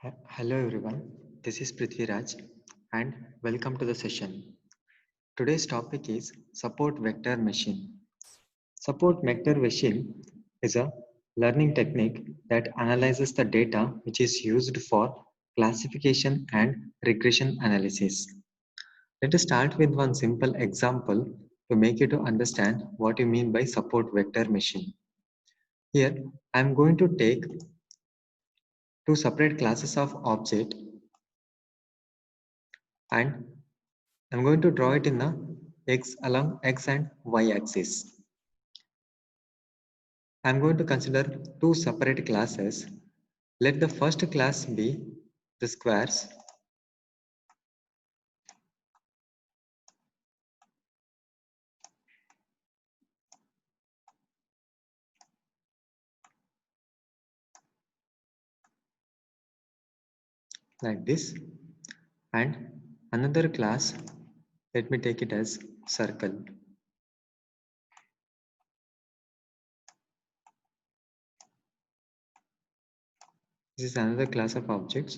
Hello everyone, this is Prithviraj and welcome to the session. Today's topic is support vector machine. Support vector machine is a learning technique that analyzes the data which is used for classification and regression analysis. Let us start with one simple example to make you to understand what you mean by support vector machine. Here I am going to take two separate classes of object and I'm going to draw it in the x along x and y axis. I'm going to consider two separate classes. Let the first class be the squares like this, and another class, let me take it as circle. This is another class of objects.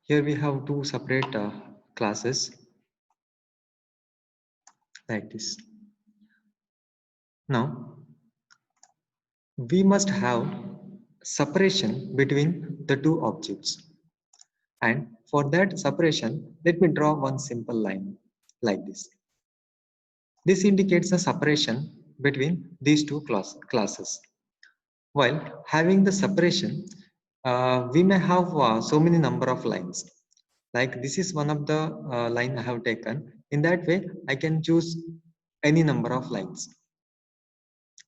Here we have two separate classes like this. Now we must have separation between the two objects. And for that separation, let me draw one simple line like this. This indicates the separation between these two classes. While having the separation, we may have so many number of lines. Like this is one of the line I have taken. In that way, I can choose any number of lines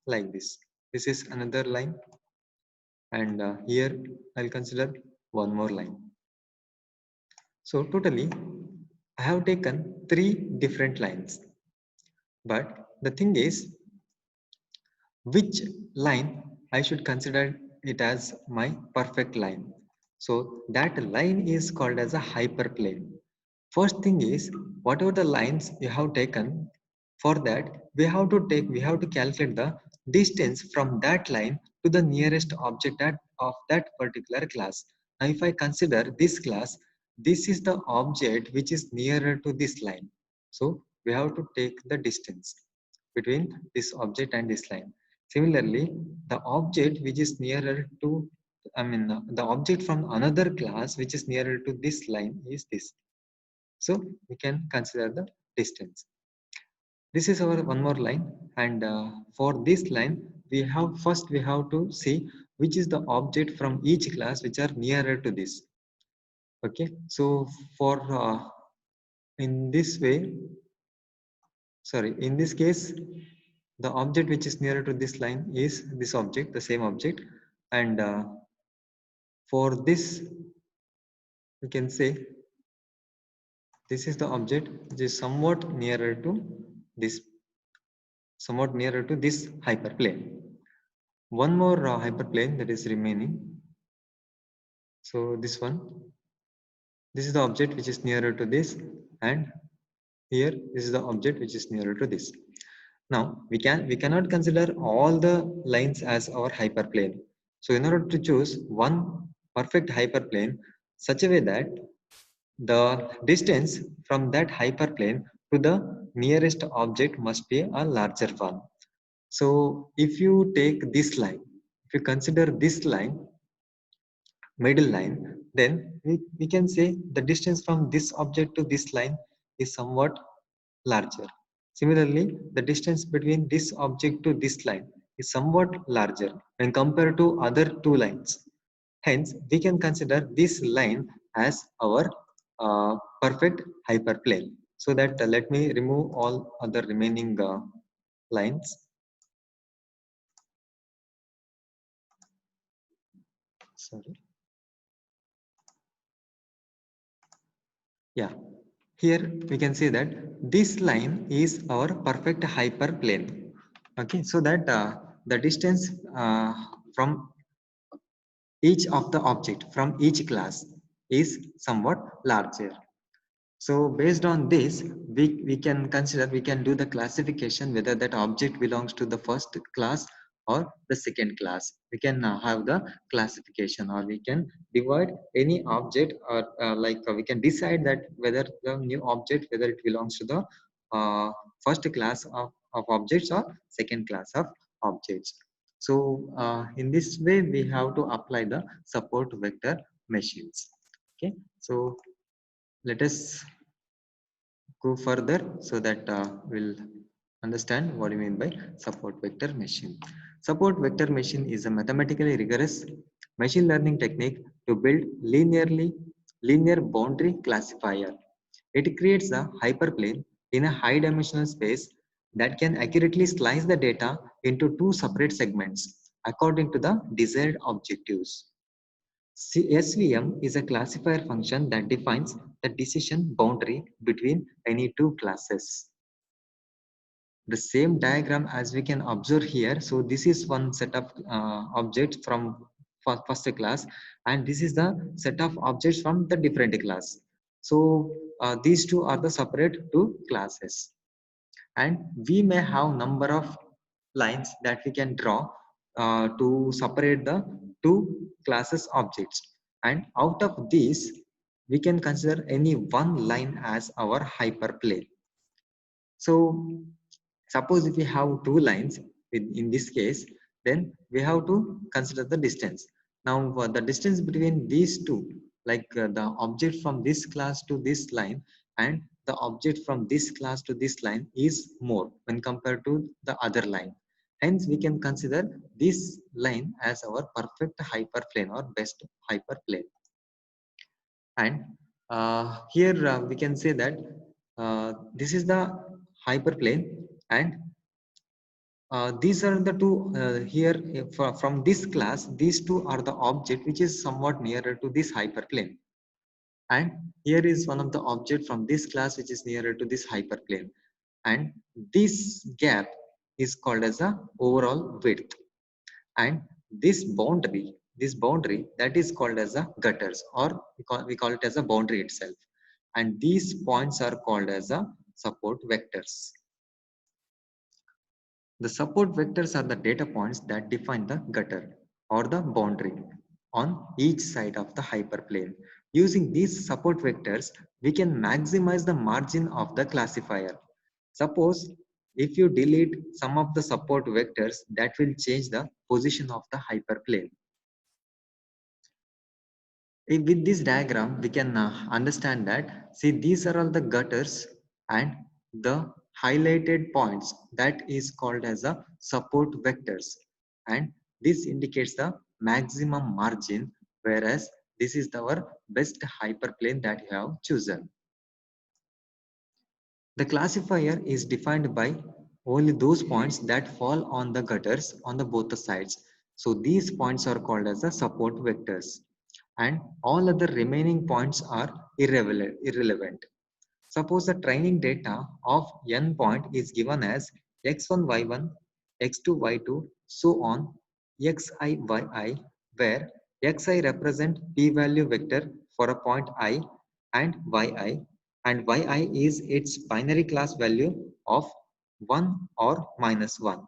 like this. This is another line, and here I'll consider one more line. So totally, I have taken three different lines. But the thing is, which line I should consider it as my perfect line. So that line is called as a hyperplane. First thing is, whatever the lines you have taken, for that we have to calculate the distance from that line to the nearest object of that particular class. Now if I consider this class, this is the object which is nearer to this line. So we have to take the distance between this object and this line. Similarly, the object which is nearer to, the object from another class which is nearer to this line is this. So we can consider the distance. This is our one more line, and for this line, we have to see which is the object from each class which are nearer to this. Okay, so for in this way, sorry, in this case, the object which is nearer to this line is this object, the same object, and for this, we can say this is the object which is somewhat nearer to this hyperplane. One more hyperplane that is remaining. So this one, this is the object which is nearer to this, and here this is the object which is nearer to this. Now we cannot consider all the lines as our hyperplane. So in order to choose one perfect hyperplane, such a way that the distance from that hyperplane to the nearest object must be a larger one. So if you take this line, if you consider this line, middle line, then we can say the distance from this object to this line is somewhat larger. Similarly, the distance between this object to this line is somewhat larger when compared to other two lines. Hence, we can consider this line as our perfect hyperplane. So that let me remove all other remaining lines. Sorry. Yeah, here we can see that this line is our perfect hyperplane. Okay, so that the distance from each of the object from each class is somewhat larger. So based on this, we can consider, we can do the classification whether that object belongs to the first class or the second class. We can have the classification, or we can divide any object, or we can decide that whether the new object, whether it belongs to the first class of objects or second class of objects. So in this way we have to apply the support vector machines. Okay, so let us go further so that we'll understand what you mean by support vector machine. Support vector machine is a mathematically rigorous machine learning technique to build linear boundary classifier. It creates a hyperplane in a high dimensional space that can accurately slice the data into two separate segments according to the desired objectives. SVM is a classifier function that defines the decision boundary between any two classes. The same diagram as we can observe here. So this is one set of objects from first class, and this is the set of objects from the different class. So these two are the separate two classes, and we may have number of lines that we can draw to separate the two classes objects, and out of these we can consider any one line as our hyperplane. So suppose if we have two lines in this case, then we have to consider the distance. Now the distance between these two, the object from this class to this line and the object from this class to this line is more when compared to the other line. Hence we can consider this line as our perfect hyperplane or best hyperplane. And here we can say that this is the hyperplane, and these are the two here from this class. These two are the object which is somewhat nearer to this hyperplane, and here is one of the object from this class which is nearer to this hyperplane, and this gap is called as a overall width, and this boundary that is called as a gutters, or we call it as a boundary itself, and these points are called as a support vectors. The support vectors are the data points that define the gutter or the boundary on each side of the hyperplane. Using these support vectors, we can maximize the margin of the classifier. Suppose if you delete some of the support vectors, that will change the position of the hyperplane. With this diagram, we can understand that, see, these are all the gutters, and the highlighted points, that is called as a support vectors, and this indicates the maximum margin, whereas this is our best hyperplane that you have chosen. The classifier is defined by only those points that fall on the gutters on the both the sides. So these points are called as the support vectors, and all other remaining points are irrelevant. Suppose the training data of n point is given as x1, y1, x2, y2, so on, xi, yi, where xi represent p-value vector for a point i, and yi is its binary class value of 1 or -1.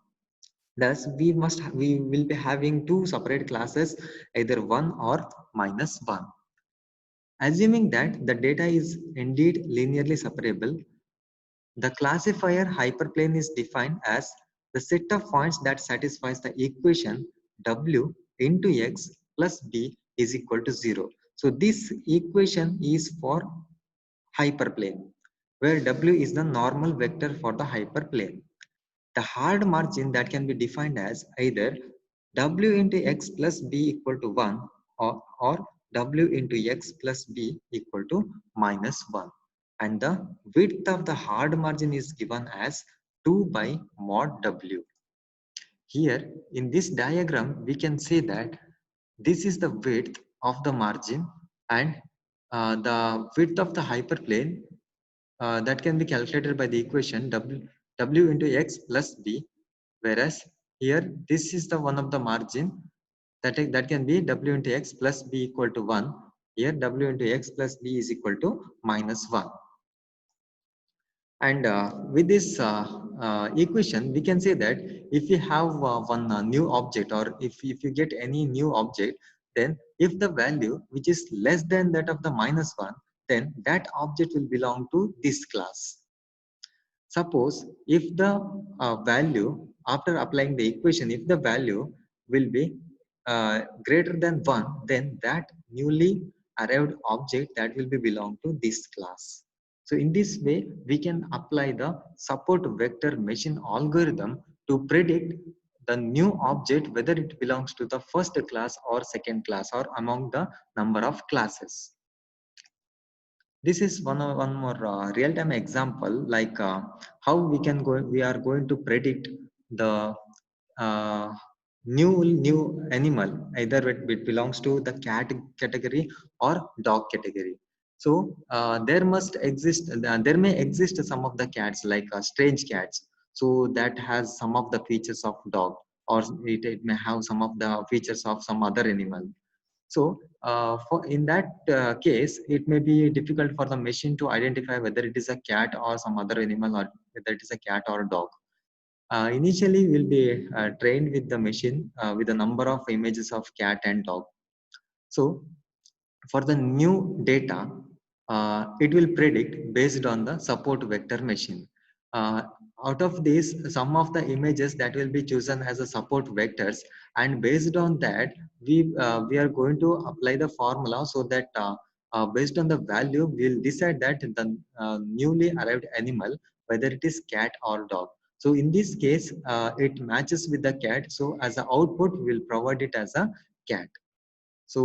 Thus, we will be having two separate classes, either 1 or -1. Assuming that the data is indeed linearly separable, the classifier hyperplane is defined as the set of points that satisfies the equation w into x plus b is equal to 0. So this equation is for hyperplane, where w is the normal vector for the hyperplane. The hard margin that can be defined as either w into x plus b equal to 1, or w into x plus b equal to -1, and the width of the hard margin is given as 2 by mod w. Here in this diagram we can say that this is the width of the margin, and the width of the hyperplane that can be calculated by the equation w into x plus b, whereas here this is the one of the margin that can be w into x plus b equal to 1. Here w into x plus b is equal to -1. And with this equation, we can say that if you have one new object, or if you get any new object, then if the value which is less than that of the -1, then that object will belong to this class. Suppose if the value, after applying the equation, if the value will be greater than 1, then that newly arrived object that will be belong to this class. So in this way, we can apply the support vector machine algorithm to predict the new object, whether it belongs to the first class or second class, or among the number of classes. This is one more real-time example, like how we are going to predict the uh, new animal, either it belongs to the cat category or dog category. So there may exist some of the cats, like strange cats, so that has some of the features of dog, or it may have some of the features of some other animal. So for in that case, it may be difficult for the machine to identify whether it is a cat or some other animal, or whether it is a cat or a dog. Initially, we'll be trained with the machine with a number of images of cat and dog. So for the new data, it will predict based on the support vector machine. Uh, Out of these, some of the images that will be chosen as a support vectors, and based on that, we are going to apply the formula, so that based on the value, we'll decide that the newly arrived animal, whether it is cat or dog. So in this case, it matches with the cat. So as the output, we'll provide it as a cat. So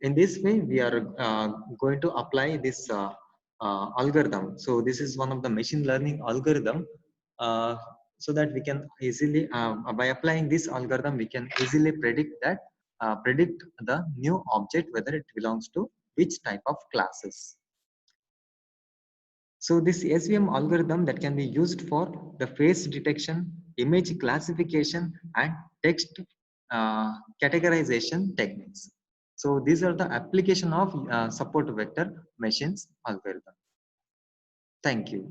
in this way, we are going to apply this algorithm. So this is one of the machine learning algorithm, uh, so that we can easily, by applying this algorithm, we can easily predict the new object, whether it belongs to which type of classes. So this SVM algorithm that can be used for the face detection, image classification, and text uh, categorization techniques. So these are the application of support vector machines algorithm. Thank you.